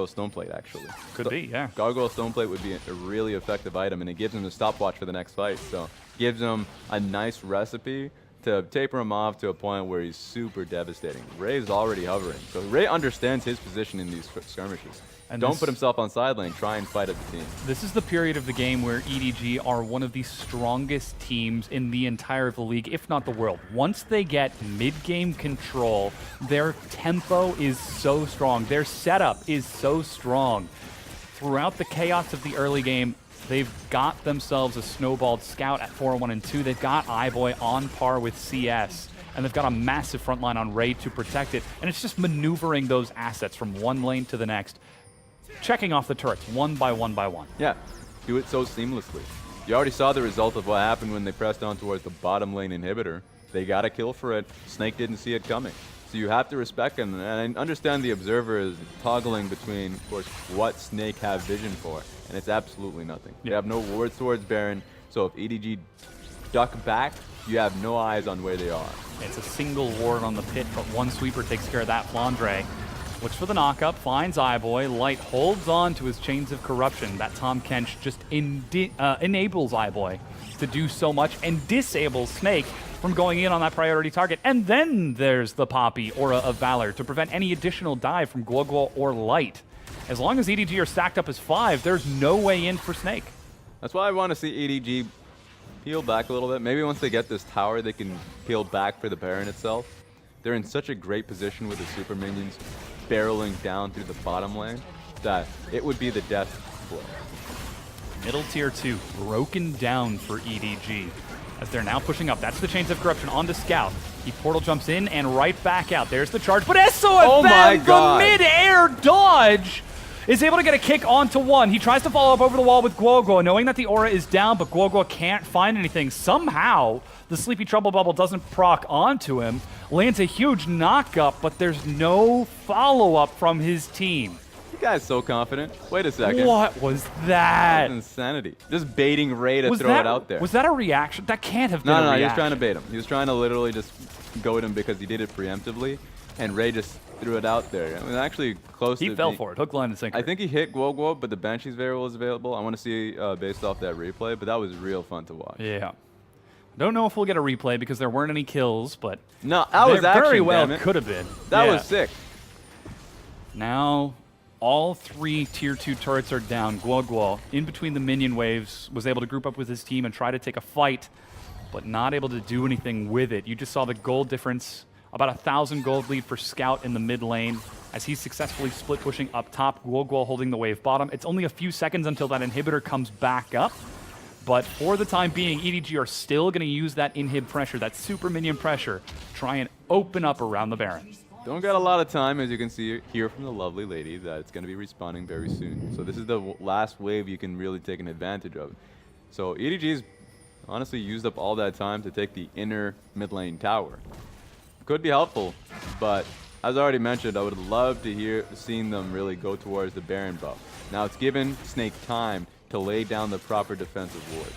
Stoneplate, actually. Could be, yeah. Gargoyle Stoneplate would be a really effective item, and it gives him the stopwatch for the next fight. So gives him a nice recipe to taper him off to a point where he's super devastating. Ray's already hovering, so Ray understands his position in these skirmishes. And don't put himself on side lane, try and fight at the team. This is the period of the game where EDG are one of the strongest teams in the entire of the league, if not the world. Once they get mid-game control, their tempo is so strong, their setup is so strong. Throughout the chaos of the early game, they've got themselves a snowballed Scout at 4-1 and 2. They've got iBoy on par with CS, and they've got a massive front line on Ray to protect it. And it's just maneuvering those assets from one lane to the next, checking off the turrets one by one by one. Yeah, do it so seamlessly. You already saw the result of what happened when they pressed on towards the bottom lane inhibitor. They got a kill for it. Snake didn't see it coming. So you have to respect him, and I understand the observer is toggling between, of course, what Snake have vision for, and it's absolutely nothing. They have no wards towards Baron, so if EDG duck back, you have no eyes on where they are. It's a single ward on the pit, but one sweeper takes care of that. Flandre looks for the knockup, finds iBoy. Light holds on to his chains of corruption. That Tom Kench just enables iBoy to do so much and disables Snake from going in on that priority target. And then there's the Poppy Aura of Valor to prevent any additional dive from Guoguo or Light. As long as EDG are stacked up as 5, there's no way in for Snake. That's why I want to see EDG peel back a little bit. Maybe once they get this tower, they can peel back for the Baron itself. They're in such a great position with the super minions barreling down through the bottom lane that it would be the death blow. Middle tier 2 broken down for EDG. as they're now pushing up. That's the Chains of Corruption onto Scout. He portal jumps in and right back out. There's the charge, but SOFM, the mid-air dodge, is able to get a kick onto one. He tries to follow up over the wall with Guoguo, knowing that the aura is down, but Guoguo can't find anything. Somehow, the Sleepy Trouble Bubble doesn't proc onto him. Lands a huge knock-up, but there's no follow-up from his team. You guy's so confident. Wait a second. What was that? That's insanity. Just baiting Ray to throw it out there. Was that a reaction? That can't have been a reaction. No, he was trying to bait him. He was trying to literally just goad him because he did it preemptively, and Ray just threw it out there. I mean, actually close to... He fell for it. Hook, line, and sinker. I think he hit Guoguo, but the Banshee's variable is available. I want to see based off that replay, but that was real fun to watch. Yeah. Don't know if we'll get a replay because there weren't any kills, but no, that was action, very well could have been. That was sick. Now, all 3 Tier 2 turrets are down. Guoguo, in between the minion waves, was able to group up with his team and try to take a fight, but not able to do anything with it. You just saw the gold difference, about 1,000 gold lead for Scout in the mid lane, as he's successfully split pushing up top, Guoguo holding the wave bottom. It's only a few seconds until that inhibitor comes back up. But for the time being, EDG are still going to use that inhib pressure, that super minion pressure, try and open up around the Baron. Don't got a lot of time, as you can see here from the lovely lady, that it's going to be respawning very soon. So this is the last wave you can really take an advantage of. So EDG's honestly used up all that time to take the inner mid lane tower. Could be helpful, but as I already mentioned, I would love to seeing them really go towards the Baron buff. Now it's given Snake time to lay down the proper defensive wards.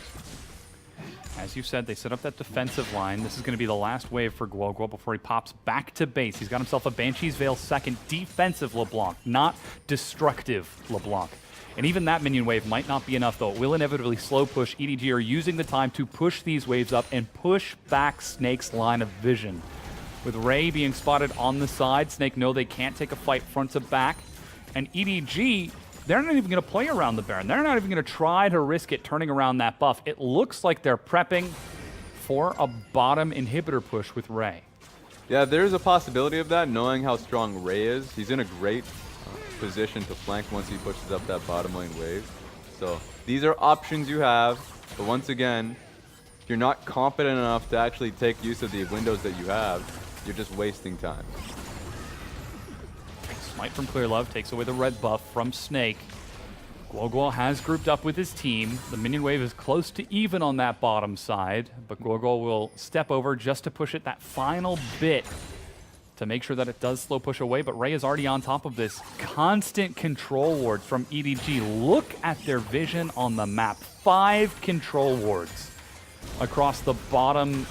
As you said, they set up that defensive line. This is going to be the last wave for Guoguo before he pops back to base. He's got himself a Banshee's Veil second defensive LeBlanc, not destructive LeBlanc. And even that minion wave might not be enough, though. It will inevitably slow push. EDG are using the time to push these waves up and push back Snake's line of vision. With Ray being spotted on the side, Snake know they can't take a fight front to back. And EDG, they're not even going to play around the Baron. They're not even going to try to risk it turning around that buff. It looks like they're prepping for a bottom inhibitor push with Ray. Yeah, there's a possibility of that, knowing how strong Ray is. He's in a great position to flank once he pushes up that bottom lane wave. So these are options you have, but once again, if you're not confident enough to actually take use of the windows that you have, you're just wasting time. Smite from Clear Love takes away the red buff from Snake. Guoguo has grouped up with his team. The minion wave is close to even on that bottom side, but Guoguo will step over just to push it that final bit to make sure that it does slow push away, but Ray is already on top of this. Constant control wards from EDG. Look at their vision on the map. 5 control wards across the bottom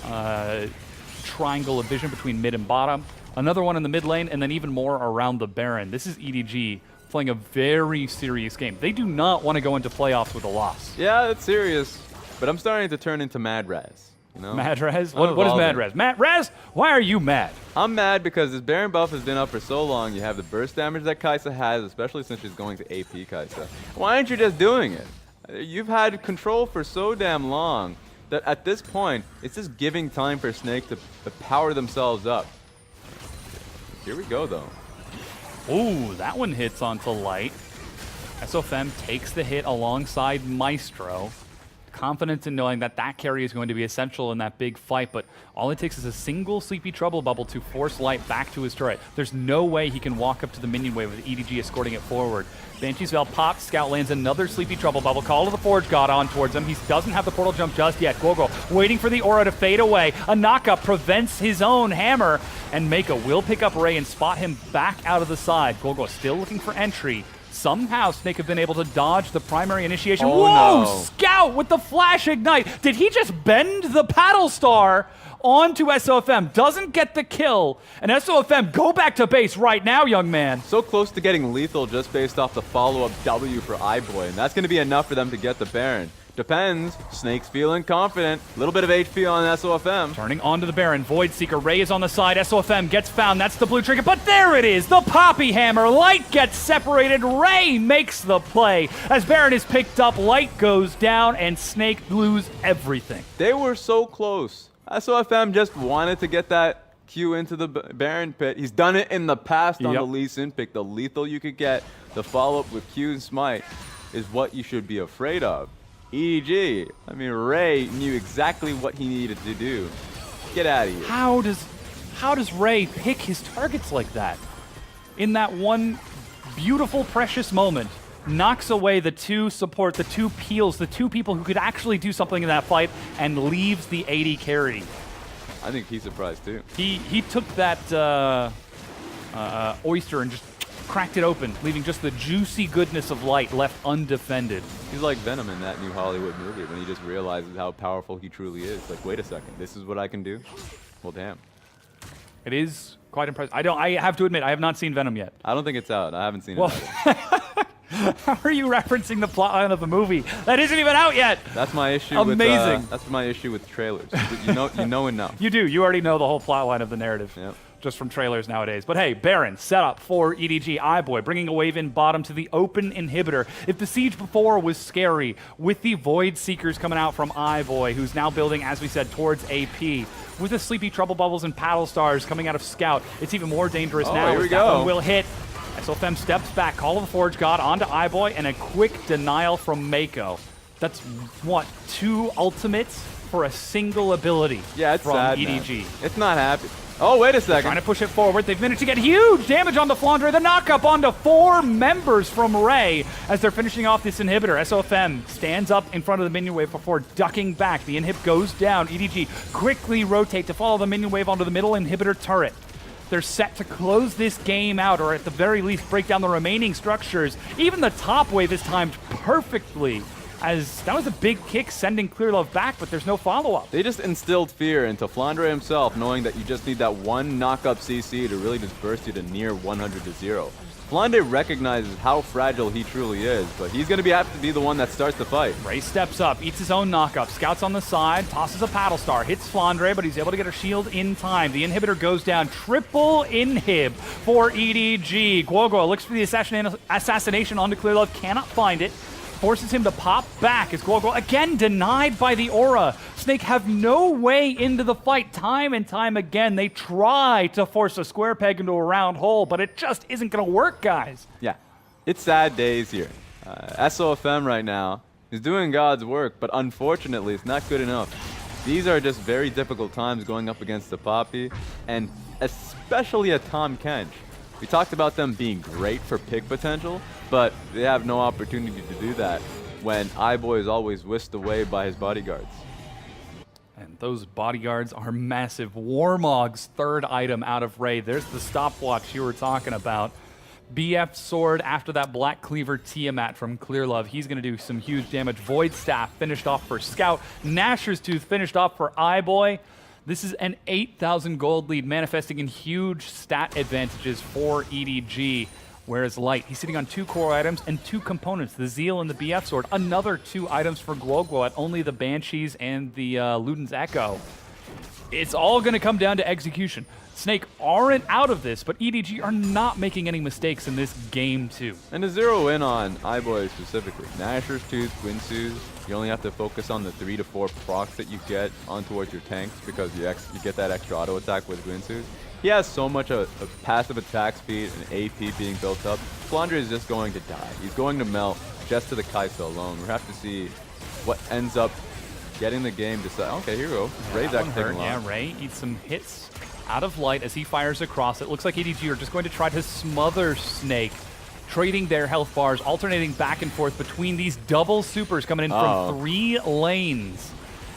triangle of vision between mid and bottom. Another one in the mid lane, and then even more around the Baron. This is EDG playing a very serious game. They do not want to go into playoffs with a loss. Yeah, it's serious, but I'm starting to turn into Mad Raz. You know? Mad Raz? What is Mad Raz? Mad Raz, why are you mad? I'm mad because this Baron buff has been up for so long. You have the burst damage that Kai'Sa has, especially since she's going to AP Kai'Sa. Why aren't you just doing it? You've had control for so damn long that at this point, it's just giving time for Snake to power themselves up. Here we go, though. Ooh, that one hits onto Light. SOFM takes the hit alongside Maestro. Confident in knowing that that carry is going to be essential in that big fight, but all it takes is a single Sleepy Trouble Bubble to force Light back to his turret. There's no way he can walk up to the minion wave with EDG escorting it forward. Banshee's Veil pops, Scout lands another Sleepy Trouble Bubble. Call of the Forge God on towards him. He doesn't have the portal jump just yet. Guoguo waiting for the aura to fade away. A knockup prevents his own hammer, and Mako will pick up Ray and spot him back out of the side. Guoguo still looking for entry. Somehow Snake have been able to dodge the primary initiation. Oh, whoa! no. Scout with the flash ignite. Did he just bend the paddle star onto SOFM? Doesn't get the kill. And SOFM, go back to base right now, young man. So close to getting lethal just based off the follow-up W for iBoy, and that's going to be enough for them to get the Baron. Depends. Snake's feeling confident. A little bit of HP on SOFM. Turning onto the Baron. Void Seeker. Ray is on the side. SOFM gets found. That's the blue trinket. But there it is. The Poppy Hammer. Light gets separated. Ray makes the play. As Baron is picked up, Light goes down, and Snake lose everything. They were so close. SOFM just wanted to get that Q into the Baron pit. He's done it in the past on the Lee Sin pick. The lethal you could get, the follow-up with Q and Smite is what you should be afraid of. EDG. I mean, Ray knew exactly what he needed to do. Get out of here. How does Ray pick his targets like that? In that one beautiful, precious moment, knocks away the two support, the two peels, the two people who could actually do something in that fight, and leaves the AD carry. I think he's surprised too. He took that oyster and just cracked it open, leaving just the juicy goodness of light left undefended. He's like Venom in that new Hollywood movie when he just realizes how powerful he truly is. Like, wait a second, this is what I can do? Well, damn. It is quite impressive. I have to admit, I have not seen Venom yet. I don't think it's out. I haven't seen Well, it either. how are you referencing the plotline of the movie that isn't even out yet? That's my issue. Amazing. That's my issue with trailers. You know enough. You do. You already know the whole plotline of the narrative. Yep. Just from trailers nowadays. But hey, Baron set up for EDG iBoy, bringing a wave in bottom to the open inhibitor. If the siege before was scary, with the Void Seekers coming out from iBoy, who's now building, as we said, towards AP, with the Sleepy Trouble Bubbles and Paddle Stars coming out of Scout, it's even more dangerous now. Here we as that go. one will hit. SOFM steps back, Call of the Forge God onto iBoy, and a quick denial from Mako. That's, what, 2 ultimates for a single ability Yeah, it's from sad, EDG. man. It's not happy. Oh, wait a second. Trying to push it forward. They've managed to get huge damage onto Flandre. The knock-up onto 4 members from Ray as they're finishing off this inhibitor. SOFM stands up in front of the minion wave before ducking back. The inhib goes down. EDG quickly rotate to follow the minion wave onto the middle inhibitor turret. They're set to close this game out, or at the very least break down the remaining structures. Even the top wave is timed perfectly, as that was a big kick sending Clear Love back, but there's no follow-up. They just instilled fear into Flandre himself, knowing that you just need that one knock-up CC to really just burst you to near 100-0. Flandre recognizes how fragile he truly is, but he's going to have to be the one that starts the fight. Ray steps up, eats his own knockup, scouts on the side, tosses a paddle star, hits Flandre, but he's able to get a shield in time. The inhibitor goes down, triple inhib for EDG. Guoguo looks for the assassination onto Clear Love, cannot find it. Forces him to pop back as Guoguo again denied by the aura. Snake have no way into the fight time and time again. They try to force a square peg into a round hole, but it just isn't going to work, guys. Yeah, it's sad days here. SOFM right now is doing God's work, but unfortunately it's not good enough. These are just very difficult times going up against the Poppy, and especially a Tom Kench. We talked about them being great for pick potential, but they have no opportunity to do that when iBoy is always whisked away by his bodyguards. And those bodyguards are massive. Warmog's third item out of Ray. There's the stopwatch you were talking about. BF Sword after that Black Cleaver Tiamat from Clear Love. He's going to do some huge damage. Void Staff finished off for Scout. Gnasher's Tooth finished off for iBoy. This is an 8,000 gold lead, manifesting in huge stat advantages for EDG. Whereas Light, he's sitting on 2 core items and 2 components, the Zeal and the BF Sword. Another 2 items for Guoguo at only the Banshees and the Luden's Echo. It's all going to come down to execution. Snake aren't out of this, but EDG are not making any mistakes in this game too. And to zero in on iBoy specifically, Gnasher's Tooth, Guinsoo's, you only have to focus on the 3 to 4 procs that you get on towards your tanks because you get that extra auto attack with Guinsoo's. He has so much of passive attack speed and AP being built up. Flandre is just going to die. He's going to melt just to the Kaisa alone. We'll have to see what ends up getting the game decided. Okay, here we go. Ray's actually taking long. Yeah, Ray eats some hits out of Light as he fires across. It looks like EDG are just going to try to smother Snake, trading their health bars, alternating back and forth between these double supers coming in from 3 lanes.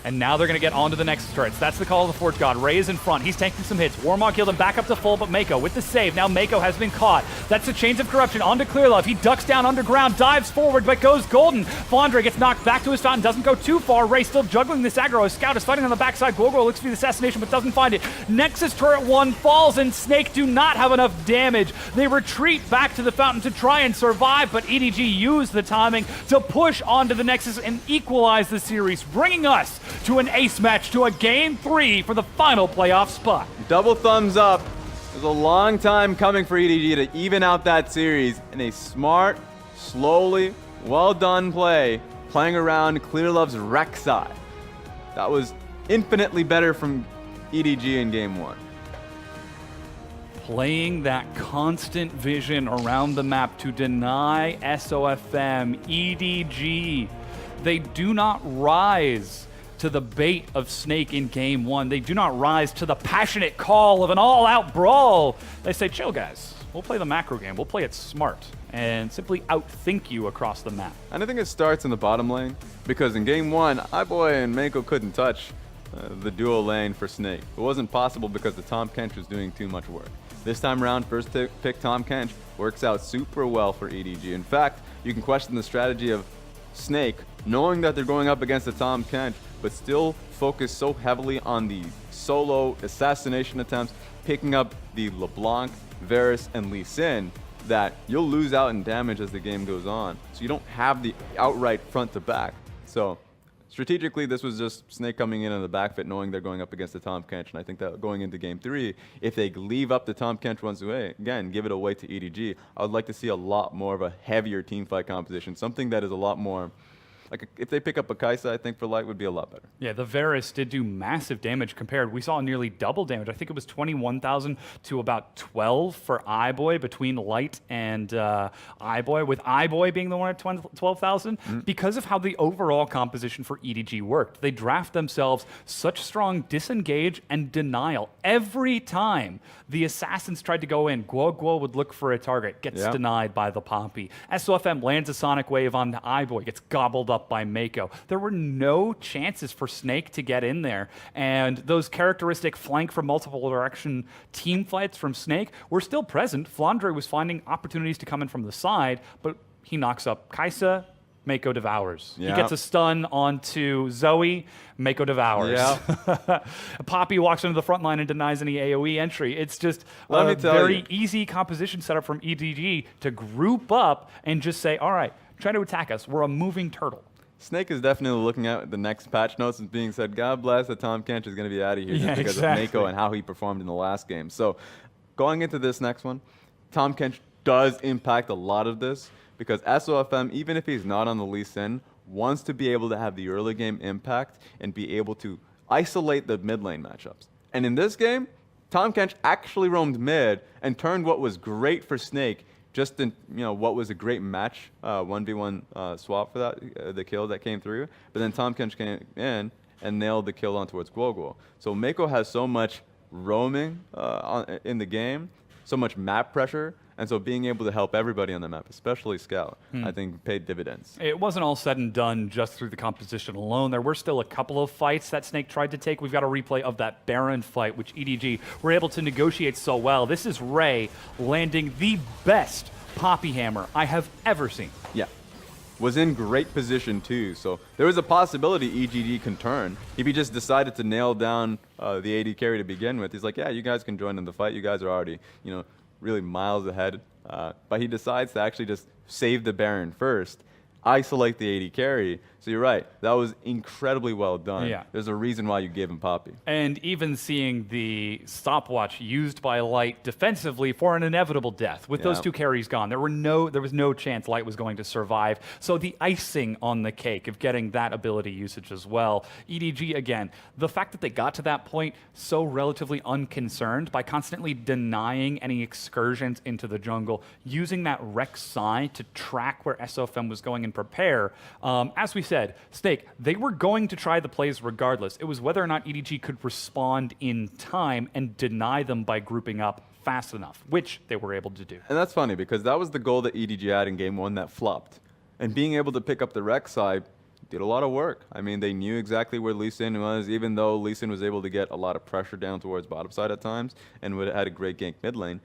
And now they're going to get onto the next turrets. That's the call of the Forge God. Ray is in front. He's tanking some hits. Warmog healed him back up to full, but Mako with the save. Now Mako has been caught. That's the Chains of Corruption onto Clear Love. He ducks down underground, dives forward, but goes golden. Flandre gets knocked back to his fountain, doesn't go too far. Ray still juggling this aggro. Scout is fighting on the backside. Guoguo looks for the assassination, but doesn't find it. Nexus turret 1 falls, and Snake do not have enough damage. They retreat back to the fountain to try and survive, but EDG used the timing to push onto the Nexus and equalize the series, bringing us to an ace match, to a Game 3 for the final playoff spot. Double thumbs up. It was a long time coming for EDG to even out that series in a smart, slowly, well done play, playing around Clear Love's Rek'Sai. That was infinitely better from EDG in Game 1. Playing that constant vision around the map to deny SOFM, EDG. They do not rise to the bait of Snake in game one. They do not rise to the passionate call of an all-out brawl. They say, chill guys, we'll play the macro game, we'll play it smart, and simply outthink you across the map. And I think it starts in the bottom lane, because in game one, iBoy and Mako couldn't touch the dual lane for Snake. It wasn't possible because the Tahm Kench was doing too much work. This time around, first pick Tahm Kench works out super well for EDG. In fact, you can question the strategy of Snake, knowing that they're going up against the Tahm Kench, but still focus so heavily on the solo assassination attempts, picking up the LeBlanc, Varus, and Lee Sin, that you'll lose out in damage as the game goes on. So you don't have the outright front to back. So strategically, this was just Snake coming in on the back foot, knowing they're going up against the Tahm Kench. And I think that going into game 3, if they leave up the Tahm Kench once away, again, give it away to EDG, I would like to see a lot more of a heavier teamfight composition, something that is a lot more. Like, if they pick up a Kaisa, I think for Light would be a lot better. Yeah, the Varus did do massive damage compared. We saw nearly double damage. I think it was 21,000 to about 12 for iBoy between Light and iBoy, with iBoy being the one at 12,000 because of how the overall composition for EDG worked. They draft themselves such strong disengage and denial. Every time the assassins tried to go in, Guo would look for a target, gets denied by the Poppy. SOFM lands a Sonic Wave on iBoy, gets gobbled up by Mako. There were no chances for Snake to get in there, and those characteristic flank from multiple direction team fights from Snake were still present. Flandre was finding opportunities to come in from the side, but he knocks up Kaisa, Mako devours. He gets a stun onto Zoe, Mako devours. Poppy walks into the front line and denies any AoE entry. It's just a very easy composition setup from EDG to group up and just say, all right, try to attack us. We're a moving turtle. Snake is definitely looking at the next patch notes and being said, God bless that Tahm Kench is going to be out of here just because of Mako and how he performed in the last game. So going into this next one, Tahm Kench does impact a lot of this because SOFM, even if he's not on the Lee Sin, wants to be able to have the early game impact and be able to isolate the mid lane matchups. And in this game, Tahm Kench actually roamed mid and turned what was great for Snake just in, what was a great match, 1v1 swap for that, the kill that came through. But then Tahm Kench came in and nailed the kill on towards Guo. So Mako has so much roaming in the game, so much map pressure, and so being able to help everybody on the map, especially Scout, I think paid dividends. It wasn't all said and done just through the composition alone. There were still a couple of fights that Snake tried to take. We've got a replay of that Baron fight, which EDG were able to negotiate so well. This is Ray landing the best Poppy Hammer I have ever seen. Yeah. Was in great position too, so there was a possibility EDG can turn. If he just decided to nail down the AD carry to begin with, he's like, yeah, you guys can join in the fight. You guys are already, really miles ahead. But he decides to actually just save the Baron first, isolate the AD carry. So you're right, that was incredibly well done. Yeah. There's a reason why you gave him Poppy. And even seeing the stopwatch used by Light defensively for an inevitable death. With those two carries gone, there was no chance Light was going to survive. So the icing on the cake of getting that ability usage as well. EDG, again, the fact that they got to that point so relatively unconcerned by constantly denying any excursions into the jungle, using that Rek'Sai to track where SOFM was going and prepare. As we said, Snake, they were going to try the plays regardless. It was whether or not EDG could respond in time and deny them by grouping up fast enough, which they were able to do. And that's funny because that was the goal that EDG had in game 1 that flopped. And being able to pick up the Rek'Sai did a lot of work. I mean, they knew exactly where Lee Sin was, even though Lee Sin was able to get a lot of pressure down towards bottom side at times and had a great gank mid lane.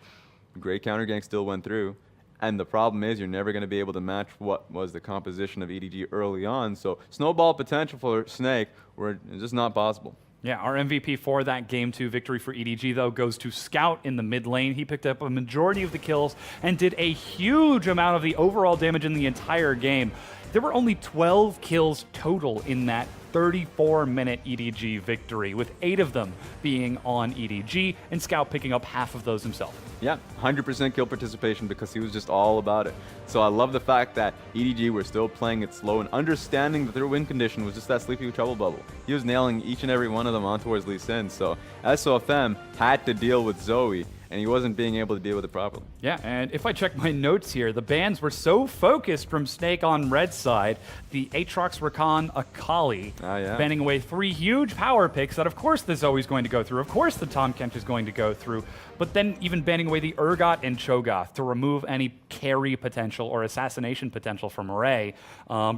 Great counter gank still went through. And the problem is you're never going to be able to match what was the composition of EDG early on. So snowball potential for Snake were just not possible. Yeah, our MVP for that Game 2 victory for EDG, though, goes to Scout in the mid lane. He picked up a majority of the kills and did a huge amount of the overall damage in the entire game. There were only 12 kills total in that 34-minute EDG victory, with 8 of them being on EDG, and Scout picking up half of those himself. Yeah, 100% kill participation because he was just all about it. So I love the fact that EDG were still playing it slow and understanding that their win condition was just that sleepy trouble bubble. He was nailing each and every one of them on towards Lee Sin, so SOFM had to deal with Zoe, and he wasn't being able to deal with it properly. Yeah, and if I check my notes here, the bans were so focused from Snake on red side, the Aatrox, Rakan, Akali, banning away 3 huge power picks that of course there's always going to go through, of course the Tahm Kench is going to go through, but then even banning away the Urgot and Cho'Gath to remove any carry potential or assassination potential from Ray,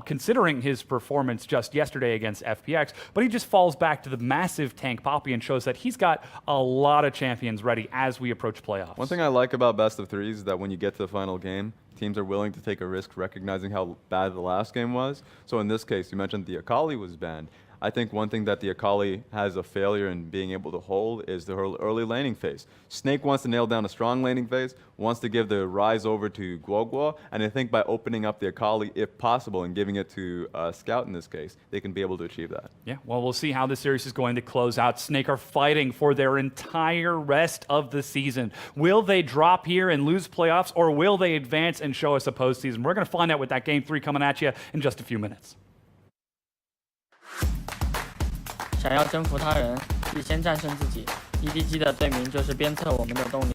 considering his performance just yesterday against FPX, but he just falls back to the massive tank Poppy and shows that he's got a lot of champions ready as we approach playoffs. One thing I like about best of threes is that when you get to the final game, teams are willing to take a risk recognizing how bad the last game was. So in this case, you mentioned the Akali was banned. I think one thing that the Akali has a failure in being able to hold is the early laning phase. Snake wants to nail down a strong laning phase, wants to give the Rise over to Guogua, and I think by opening up the Akali, if possible, and giving it to Scout in this case, they can be able to achieve that. Yeah, well, we'll see how this series is going to close out. Snake are fighting for their entire rest of the season. Will they drop here and lose playoffs, or will they advance and show us a postseason? We're going to find out with that Game 3 coming at you in just a few minutes. 想要征服他人，必先战胜自己。EDG 的队名就是鞭策我们的动力。